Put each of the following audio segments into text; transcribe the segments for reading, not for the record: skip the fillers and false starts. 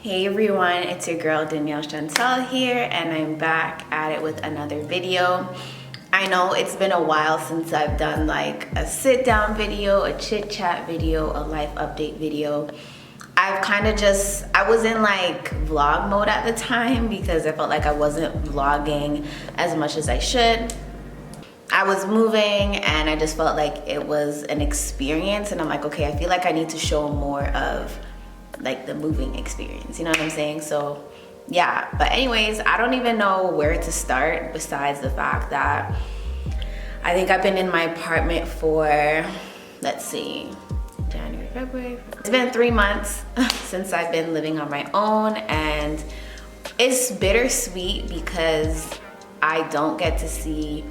Hey everyone, it's your girl Danielle Shantal here, and I'm back at it with another video. I know it's been a while since I've done like a sit down video, a chit chat video, a life update video. I was in like vlog mode at the time because I felt like I wasn't vlogging as much as I should. I was moving and I just felt like it was an experience, and I'm like, okay, I feel like I need to show more of like the moving experience, you know what I'm saying? So yeah, but anyways, I don't even know where to start besides the fact that I think I've been in my apartment for, let's see, January, February. It's been 3 months since I've been living on my own, and it's bittersweet because I don't get to see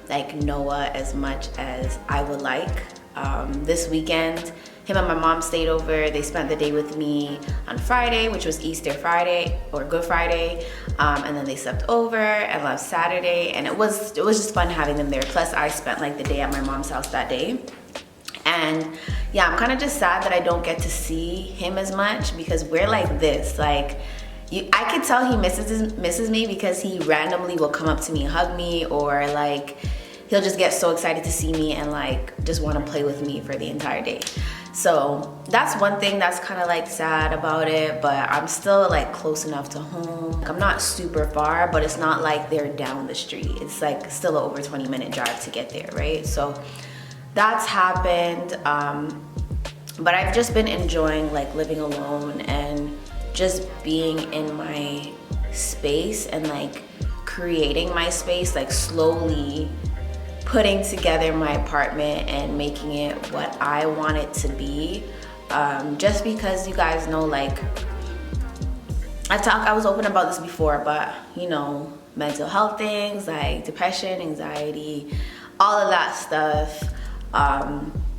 like Noah as much as I would like. This weekend, him and my mom stayed over. They spent the day with me on Friday, which was Easter Friday or Good Friday, and then they slept over and left Saturday, and it was just fun having them there. Plus I spent like the day at my mom's house that day. And yeah, I'm kind of just sad that I don't get to see him as much because we're like this, like I could tell he misses me because he randomly will come up to me and hug me, or like he'll just get so excited to see me and like just want to play with me for the entire day. So that's one thing that's kind of like sad about it, but I'm still like close enough to home. I'm not super far, but it's not like they're down the street. It's like still over 20-minute drive to get there, right? So that's happened, but I've just been enjoying like living alone and just being in my space and like creating my space, like slowly putting together my apartment and making it what I want it to be. Just because you guys know, like I was open about this before, but you know, mental health things like depression, anxiety, all of that stuff,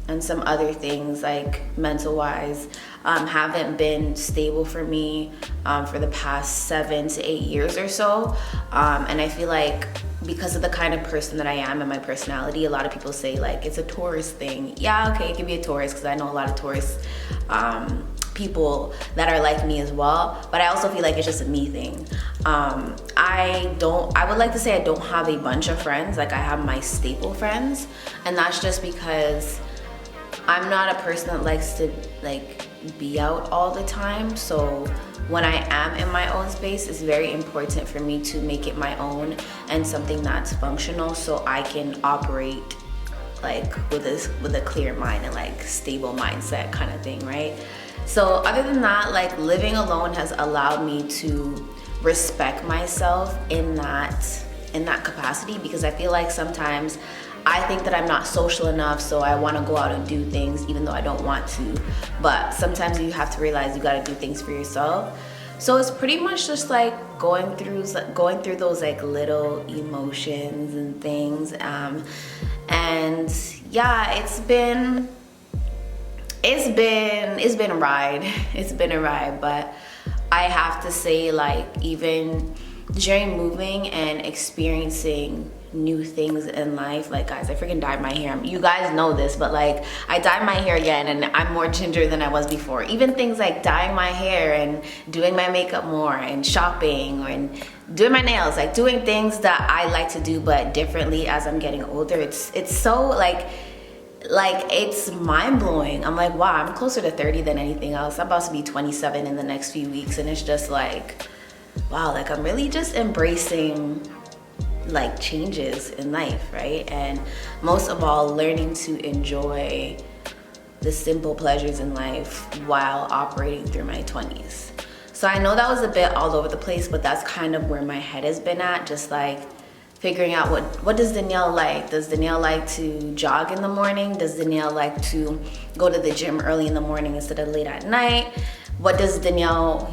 and some other things like mental wise haven't been stable for me for the past 7 to 8 years or so, and I feel like because of the kind of person that I am and my personality, a lot of people say like it's a Taurus thing. Yeah, okay, it can be a Taurus because I know a lot of Taurus people that are like me as well, but I also feel like it's just a me thing. I would like to say I don't have a bunch of friends. Like I have my staple friends, and that's just because I'm not a person that likes to like be out all the time. So when I am in my own space, it's very important for me to make it my own and something that's functional, so I can operate like with a clear mind and like stable mindset kind of thing, right? So other than that, like living alone has allowed me to respect myself in that capacity, because I feel like sometimes I think that I'm not social enough, so I want to go out and do things even though I don't want to. But sometimes you have to realize you got to do things for yourself. So it's pretty much just like going through those like little emotions and things. And yeah, it's been a ride. It's been a ride, but I have to say, like, even during moving and experiencing new things in life, like guys, I freaking dyed my hair. You guys know this, but like I dyed my hair again and I'm more ginger than I was before. Even things like dyeing my hair and doing my makeup more and shopping and doing my nails, like doing things that I like to do but differently as I'm getting older. It's so like it's mind-blowing. I'm like, wow, I'm closer to 30 than anything else. I'm about to be 27 in the next few weeks, and it's just like, wow, like I'm really just embracing like changes in life, right? And most of all, learning to enjoy the simple pleasures in life while operating through my 20s. So I know that was a bit all over the place, but that's kind of where my head has been at, just like figuring out what does Danielle like? Does Danielle like to jog in the morning? Does Danielle like to go to the gym early in the morning instead of late at night? What does Danielle,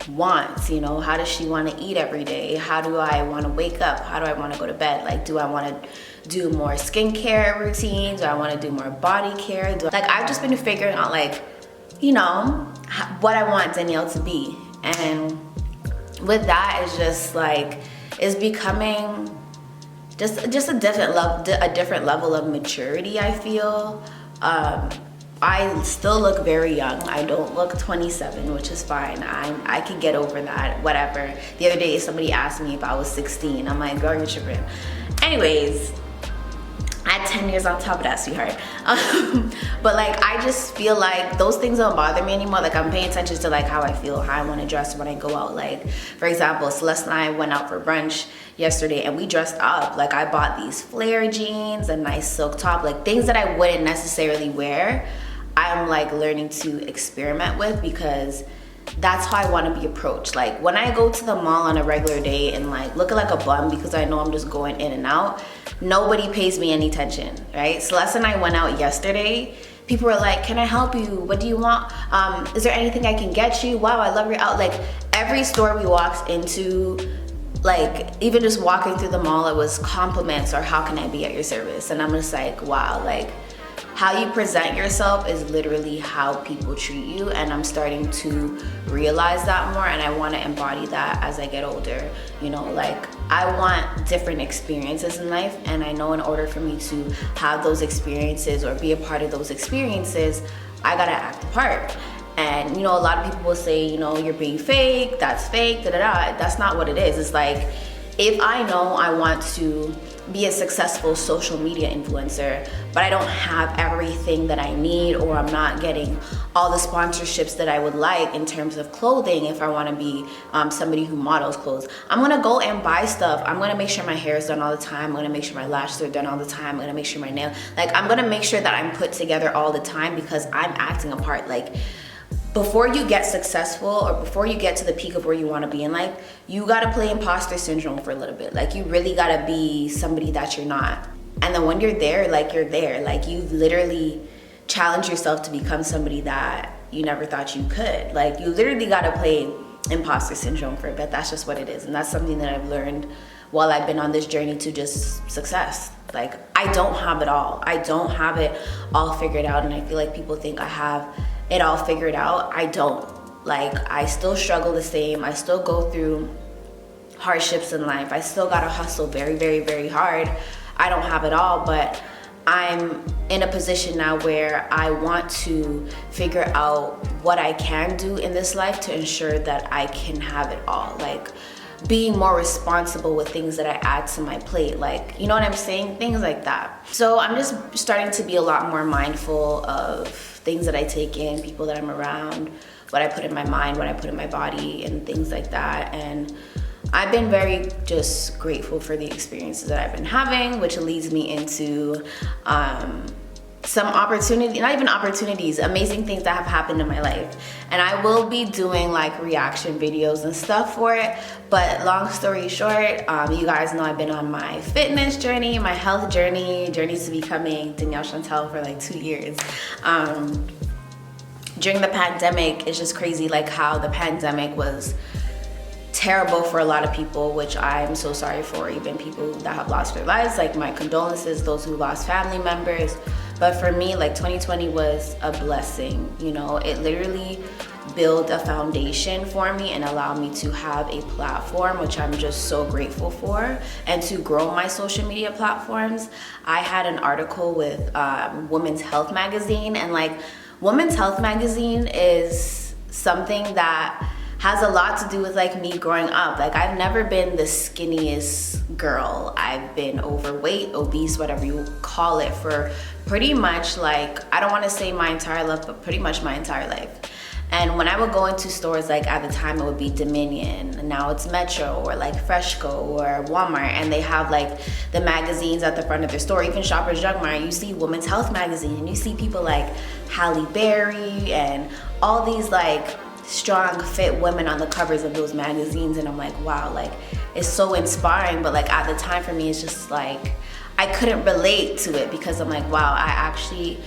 want? How does she want to eat every day? How do I want to wake up? How do I want to go to bed? Like, do I want to do more skincare routines? Do I want to do more body care? I've just been figuring out like, what I want Danielle to be. And with that, it's just like, it's becoming just a different level of maturity, I feel. I still look very young. I don't look 27, which is fine. I can get over that, whatever. The other day, somebody asked me if I was 16. I'm like, girl, you're tripping. Anyways, add 10 years on top of that, sweetheart. But like, I just feel like those things don't bother me anymore. Like, I'm paying attention to like how I feel, how I want to dress when I go out. Like, for example, Celeste and I went out for brunch yesterday and we dressed up. Like, I bought these flare jeans, a nice silk top, like things that I wouldn't necessarily wear. I'm like learning to experiment with, because that's how I want to be approached. Like, when I go to the mall on a regular day and like looking like a bum because I know I'm just going in and out, nobody pays me any attention, right? Celeste and I went out yesterday. People were like, can I help you? What do you want? Is there anything I can get you? Wow, I love your out. Like, every store we walked into, like, even just walking through the mall, it was compliments or how can I be at your service? And I'm just like, wow, like, how you present yourself is literally how people treat you, and I'm starting to realize that more, and I want to embody that as I get older. You know, like, I want different experiences in life, and I know in order for me to have those experiences or be a part of those experiences, I gotta act the part. And you know, a lot of people will say, you know, you're being fake, that's fake, da-da-da. That's not what it is. It's like, if I know I want to be a successful social media influencer, but I don't have everything that I need, or I'm not getting all the sponsorships that I would like in terms of clothing, if I want to be somebody who models clothes, I'm gonna go and buy stuff. I'm gonna make sure my hair is done all the time. I'm gonna make sure my lashes are done all the time. I'm gonna make sure my nail, like, I'm gonna make sure that I'm put together all the time, because I'm acting a part. Like, before you get successful, or before you get to the peak of where you want to be in life, you got to play imposter syndrome for a little bit. Like, you really got to be somebody that you're not. And then when you're there, like, you're there. Like, you literally challenge yourself to become somebody that you never thought you could. Like, you literally got to play imposter syndrome for a bit. That's just what it is. And that's something that I've learned while I've been on this journey to just success. Like, I don't have it all. I don't have it all figured out. And I feel like people think I have it all figured out. I don't. Like, I still struggle the same. I still go through hardships in life. I still gotta hustle very, very, very hard. I don't have it all, but I'm in a position now where I want to figure out what I can do in this life to ensure that I can have it all. Like, being more responsible with things that I add to my plate, like, you know what I'm saying? Things like that. So I'm just starting to be a lot more mindful of things that I take in, people that I'm around, what I put in my mind, what I put in my body, and things like that. And I've been very just grateful for the experiences that I've been having, which leads me into some opportunity, not even opportunities, amazing things that have happened in my life. And I will be doing like reaction videos and stuff for it. But long story short, you guys know I've been on my fitness journey, my health journey to becoming Danielle Shantal for like 2 years. During the pandemic, it's just crazy like how the pandemic was terrible for a lot of people, which I'm so sorry for, even people that have lost their lives. Like, my condolences, those who lost family members. But for me, like, 2020 was a blessing. You know, it literally built a foundation for me and allowed me to have a platform, which I'm just so grateful for, and to grow my social media platforms. I had an article with Women's Health magazine, and like, Women's Health magazine is something that has a lot to do with like me growing up. Like, I've never been the skinniest girl. I've been overweight, obese, whatever you call it, for pretty much like, I don't want to say my entire life, but pretty much my entire life. And when I would go into stores, like at the time it would be Dominion, and now it's Metro, or like Freshco or Walmart, and they have like the magazines at the front of their store. Even Shoppers Drug Mart, you see Women's Health magazine, and you see people like Halle Berry and all these like strong, fit women on the covers of those magazines. And I'm like, wow, like, it's so inspiring. But like, at the time for me, it's just like, I couldn't relate to it, because I'm like, wow, I actually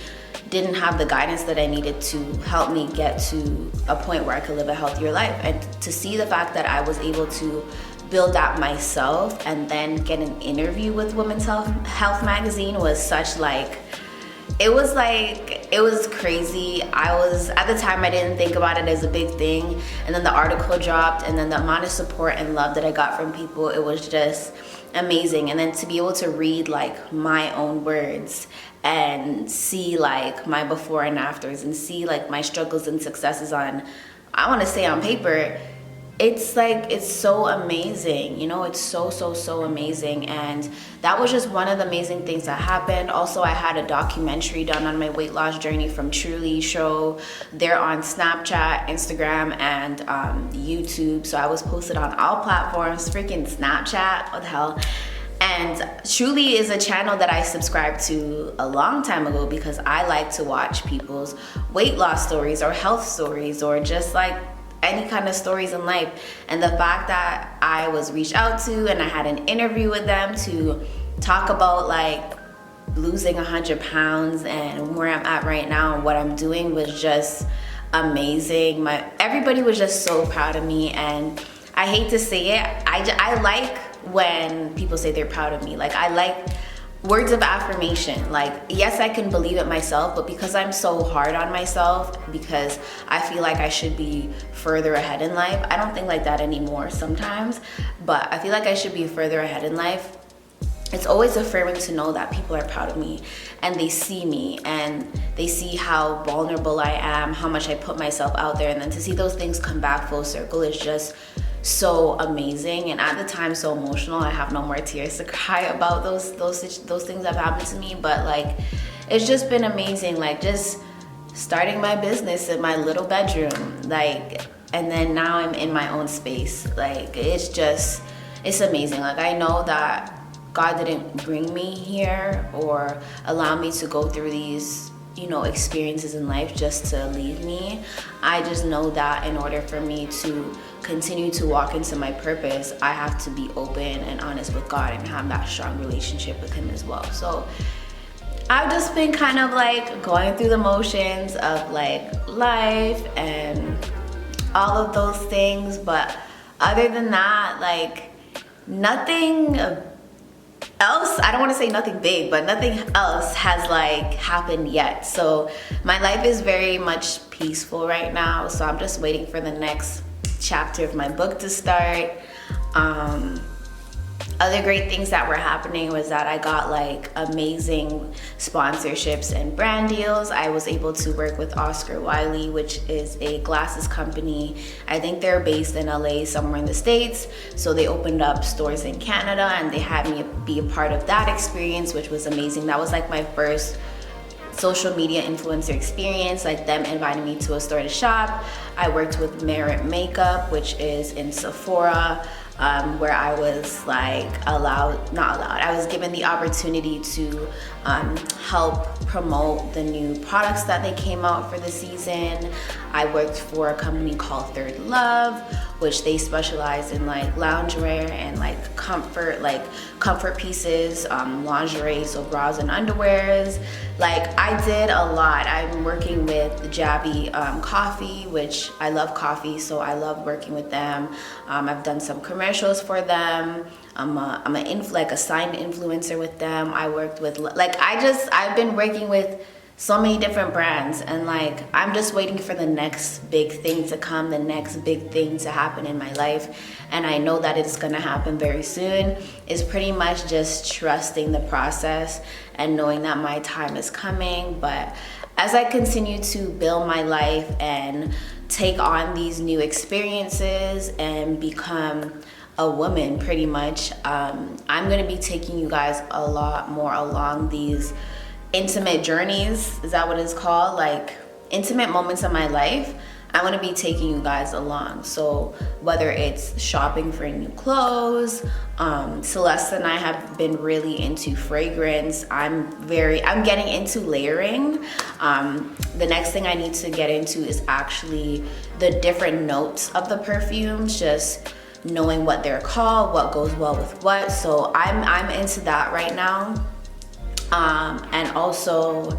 didn't have the guidance that I needed to help me get to a point where I could live a healthier life. And to see the fact that I was able to build out myself and then get an interview with Women's Health magazine was such like, it was crazy. At the time, I didn't think about it as a big thing. And then the article dropped, and then the amount of support and love that I got from people, it was just amazing. And then to be able to read like my own words and see like my before and afters and see like my struggles and successes on, I want to say on paper, it's like, it's so amazing, you know, it's so amazing. And that was just one of the amazing things that happened. Also, I had a documentary done on my weight loss journey from Truly show. They're on Snapchat, Instagram, and YouTube. So I was posted on all platforms, freaking Snapchat, what the hell. And Truly is a channel that I subscribed to a long time ago because I like to watch people's weight loss stories or health stories or just like any kind of stories in life. And the fact that I was reached out to and I had an interview with them to talk about like losing 100 pounds and where I'm at right now and what I'm doing was just amazing. Everybody was just so proud of me, and I hate to say it, I like when people say they're proud of me. Like, I like words of affirmation. Like, yes, I can believe it myself, but because I'm so hard on myself, because I feel like I should be further ahead in life. I don't think like that anymore sometimes, but I feel like I should be further ahead in life. It's always affirming to know that people are proud of me and they see me and they see how vulnerable I am, how much I put myself out there, and then to see those things come back full circle is just so amazing. And at the time, so emotional. I have no more tears to cry about those things that have happened to me, but like, it's just been amazing. Like, just starting my business in my little bedroom, like, and then now I'm in my own space. Like, it's amazing. Like, I know that God didn't bring me here or allow me to go through these, you know, experiences in life just to leave me. I just know that in order for me to continue to walk into my purpose, I have to be open and honest with God and have that strong relationship with Him as well. So I've just been kind of like going through the motions of like life and all of those things, but other than that, like, nothing else, I don't want to say nothing big, but nothing else has like happened yet. So my life is very much peaceful right now. So I'm just waiting for the next chapter of my book to start. Other great things that were happening was that I got like amazing sponsorships and brand deals. I was able to work with Oscar Wiley, which is a glasses company. I think they're based in LA, somewhere in the States. So they opened up stores in Canada and they had me be a part of that experience, which was amazing. That was like my first social media influencer experience, like them inviting me to a store to shop. I worked with Merit Makeup, which is in Sephora, where I was like I was given the opportunity to help promote the new products that they came out for the season. I worked for a company called Third Love, which they specialize in like loungewear and like comfort pieces, lingerie, so bras and underwears. Like, I did a lot. I'm working with Jabby Coffee, which I love coffee, so I love working with them. I've done some commercials for them. I'm a signed influencer with them. I worked with I've been working with so many different brands, and like, I'm just waiting for the next big thing to come, the next big thing to happen in my life, and I know that it's gonna happen very soon. It's pretty much just trusting the process and knowing that my time is coming. But as I continue to build my life and take on these new experiences and become a woman, pretty much, I'm gonna be taking you guys a lot more along these intimate journeys. Is that what it's called? Like, intimate moments of my life. I want to be taking you guys along. So whether it's shopping for new clothes, Celeste and I have been really into fragrance. I'm getting into layering. The next thing I need to get into is actually the different notes of the perfumes, just knowing what they're called, what goes well with what. So I'm into that right now. And also,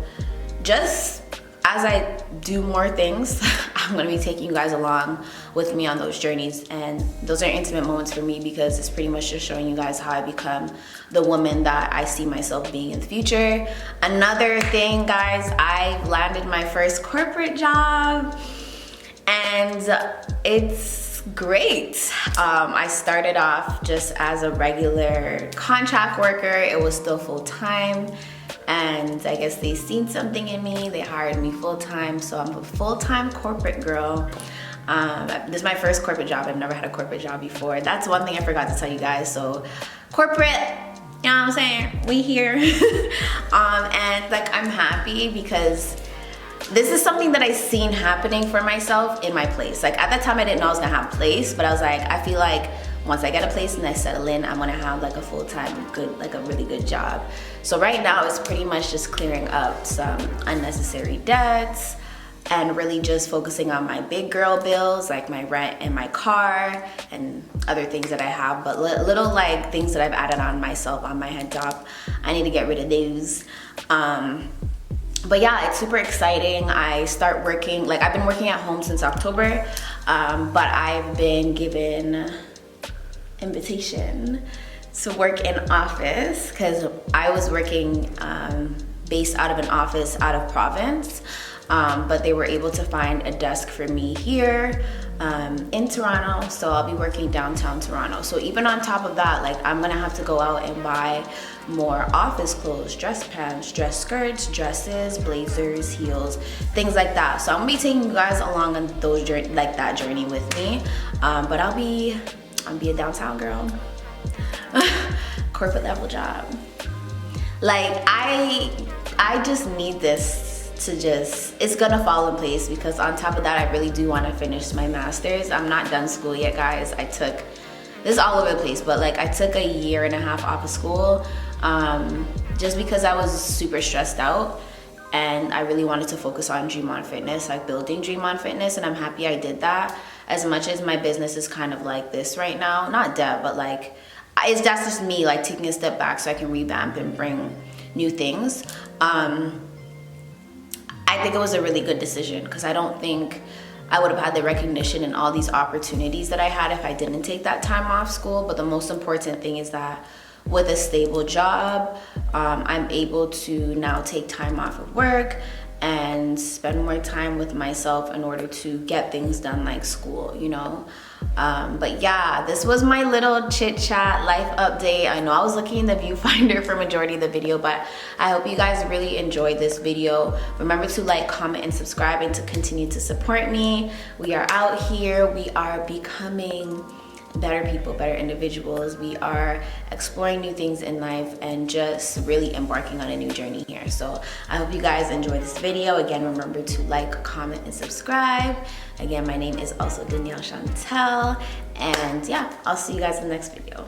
just as I do more things, I'm gonna be taking you guys along with me on those journeys, and those are intimate moments for me because it's pretty much just showing you guys how I become the woman that I see myself being in the future. Another thing, guys, I landed my first corporate job, and it's great. I started off just as a regular contract worker. It was still full-time, and I guess they seen something in me. They hired me full-time, so I'm a full-time corporate girl. This is my first corporate job. I've never had a corporate job before. That's one thing I forgot to tell you guys. So corporate, you know what I'm saying? We here. And like, I'm happy because this is something that I seen happening for myself in my place. Like at that time I didn't know I was gonna have a place, but I was like, I feel like once I get a place and I settle in, I'm gonna have like a full-time good, like a really good job. So right now it's pretty much just clearing up some unnecessary debts and really just focusing on my big girl bills, like my rent and my car and other things that I have, but little like things that I've added on myself on my head top. I need to get rid of those. But yeah, it's super exciting. I start working, like I've been working at home since October, but I've been given invitation to work in office because I was working based out of an office out of province, but they were able to find a desk for me here in Toronto, so I'll be working downtown Toronto. So even on top of that, like I'm gonna have to go out and buy more office clothes, dress pants, dress skirts, dresses, blazers, heels, things like that. So I'm gonna be taking you guys along on those that journey with me. But I'll be a downtown girl, corporate level job. Like I just need this to just, it's gonna fall in place because on top of that, I really do want to finish my master's. I'm not done school yet, guys. This is all over the place, but like I took a year and a half off of school just because I was super stressed out and I really wanted to focus on Dream On Fitness, like building Dream On Fitness, and I'm happy I did that. As much as my business is kind of like this right now, not dead, but like that's just me like taking a step back so I can revamp and bring new things. I think it was a really good decision because I don't think I would have had the recognition and all these opportunities that I had if I didn't take that time off school. But the most important thing is that with a stable job, I'm able to now take time off of work and spend more time with myself in order to get things done like school, you know? But yeah, this was my little chit chat life update. I know I was looking in the viewfinder for majority of the video, but I hope you guys really enjoyed this video. Remember to like, comment, and subscribe and to continue to support me. We are out here. We are becoming better people, better individuals. We are exploring new things in life and just really embarking on a new journey here. So I hope you guys enjoyed this video. Again, remember to like, comment, and subscribe. Again, my name is also Danielle Shantal, and yeah, I'll see you guys in the next video.